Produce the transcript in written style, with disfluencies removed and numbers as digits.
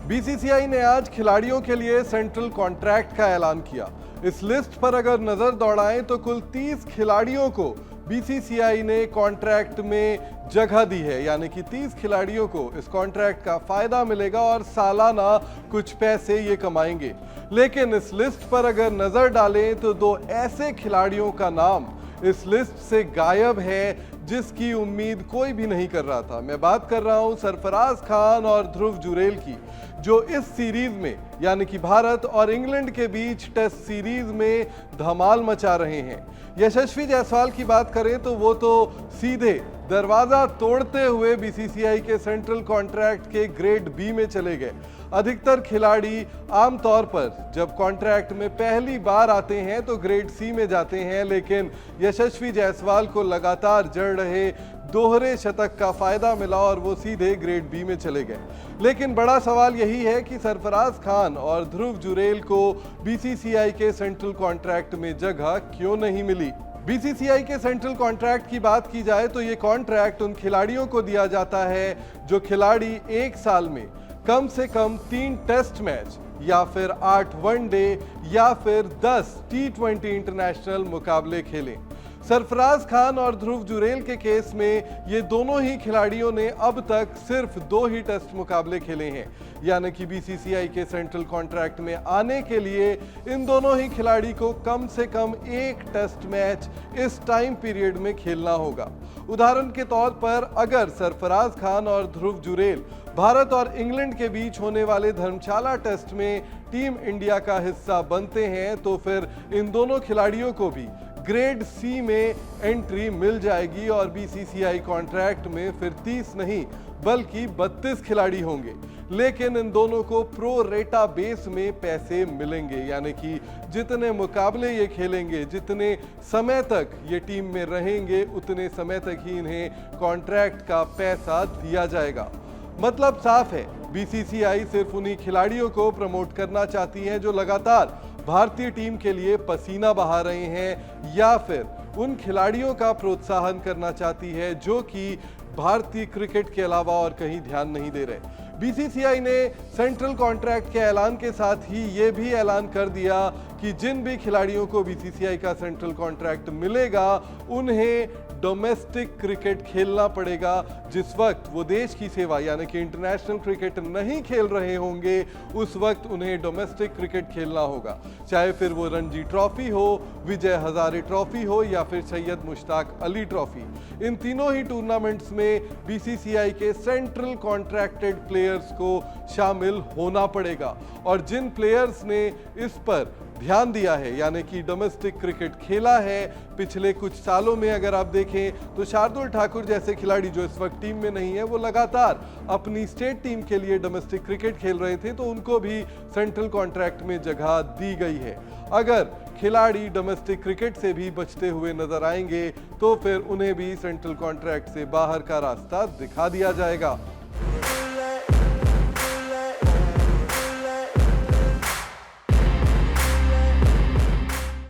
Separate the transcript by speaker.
Speaker 1: BCCI ने आज खिलाड़ियों के लिए सेंट्रल कॉन्ट्रैक्ट का ऐलान किया। इस लिस्ट पर अगर नजर दौड़ाएं तो कुल 30 खिलाड़ियों को बीसीसीआई ने कॉन्ट्रैक्ट में जगह दी है, यानी कि 30 खिलाड़ियों को इस कॉन्ट्रैक्ट का फायदा मिलेगा और सालाना कुछ पैसे ये कमाएंगे। लेकिन इस लिस्ट पर अगर नजर डालें तो दो ऐसे खिलाड़ियों का नाम इस लिस्ट से गायब है जिसकी उम्मीद कोई भी नहीं कर रहा था। मैं बात कर रहा हूं सरफराज खान और ध्रुव जुरेल की, जो इस सीरीज में यानी कि भारत और इंग्लैंड के बीच टेस्ट सीरीज में धमाल मचा रहे हैं। यशस्वी जायसवाल की बात करें तो वो तो सीधे दरवाजा तोड़ते हुए बीसीसीआई के सेंट्रल कॉन्ट्रैक्ट के ग्रेड बी में चले गए। अधिकतर खिलाड़ी आमतौर पर जब कॉन्ट्रैक्ट में पहली बार आते हैं तो ग्रेड सी में जाते हैं, लेकिन यशस्वी जायसवाल को लगातार जड़ रहे दोहरे शतक का फायदा मिला और वो सीधे ग्रेड बी में चले गए। लेकिन बड़ा सवाल यही है कि सरफराज खान और ध्रुव जुरेल को बीसीसीआई के सेंट्रल कॉन्ट्रैक्ट में जगह क्यों नहीं मिली। बीसीसीआई के सेंट्रल कॉन्ट्रैक्ट की बात की जाए तो ये कॉन्ट्रैक्ट उन खिलाड़ियों को दिया जाता है जो खिलाड़ी एक साल में कम से कम 3 टेस्ट मैच या फिर 8 वनडे या फिर 10 T20 इंटरनेशनल मुकाबले खेलें। सरफराज खान और ध्रुव जुरेल के केस में ये दोनों ही खिलाड़ियों ने अब तक सिर्फ 2 ही टेस्ट मुकाबले खेले हैं, यानी कि बीसीसीआई के सेंट्रल कॉन्ट्रैक्ट में आने के लिए इन दोनों ही खिलाड़ी को कम से कम 1 टेस्ट मैच इस टाइम पीरियड में खेलना होगा। उदाहरण के तौर पर अगर सरफराज खान और ध्रुव जुरेल भारत और इंग्लैंड के बीच होने वाले धर्मशाला टेस्ट में टीम इंडिया का हिस्सा बनते हैं तो फिर इन दोनों खिलाड़ियों को भी ग्रेड सी में एंट्री मिल जाएगी और बीसीसीआई कॉन्ट्रैक्ट में फिर 30 नहीं बल्कि 32 खिलाड़ी होंगे। लेकिन इन दोनों को प्रो रेटा बेस में पैसे मिलेंगे, यानी कि जितने मुकाबले ये खेलेंगे, जितने समय तक ये टीम में रहेंगे, उतने समय तक ही इन्हें कॉन्ट्रैक्ट का पैसा दिया जाएगा। मतलब साफ है, बीसीसीआई सिर्फ उन्हीं खिलाड़ियों को प्रमोट करना चाहती है जो लगातार भारतीय टीम के लिए पसीना बहा रहे हैं, या फिर उन खिलाड़ियों का प्रोत्साहन करना चाहती है जो कि भारतीय क्रिकेट के अलावा और कहीं ध्यान नहीं दे रहे। बीसीसीआई ने सेंट्रल कॉन्ट्रैक्ट के ऐलान के साथ ही ये भी ऐलान कर दिया कि जिन भी खिलाड़ियों को बीसीसीआई का सेंट्रल कॉन्ट्रैक्ट मिलेगा उन्हें डोमेस्टिक क्रिकेट खेलना पड़ेगा। जिस वक्त वो देश की सेवा यानी कि इंटरनेशनल क्रिकेट नहीं खेल रहे होंगे उस वक्त उन्हें डोमेस्टिक क्रिकेट खेलना होगा, चाहे फिर वो रणजी ट्रॉफी हो, विजय हजारे ट्रॉफी हो या फिर सैयद मुश्ताक अली ट्रॉफी। इन तीनों ही टूर्नामेंट्स में बीसीसीआई के सेंट्रल कॉन्ट्रैक्टेड प्लेयर्स को शामिल होना पड़ेगा और जिन प्लेयर्स ने इस पर ध्यान दिया है यानी कि डोमेस्टिक क्रिकेट खेला है पिछले कुछ सालों में, अगर आप देखें तो शार्दुल ठाकुर जैसे खिलाड़ी जो इस वक्त टीम में नहीं है वो लगातार अपनी स्टेट टीम के लिए डोमेस्टिक क्रिकेट खेल रहे थे, तो उनको भी सेंट्रल कॉन्ट्रैक्ट में जगह दी गई है। अगर खिलाड़ी डोमेस्टिक क्रिकेट से भी बचते हुए नजर आएंगे तो फिर उन्हें भी सेंट्रल कॉन्ट्रैक्ट से बाहर का रास्ता दिखा दिया जाएगा।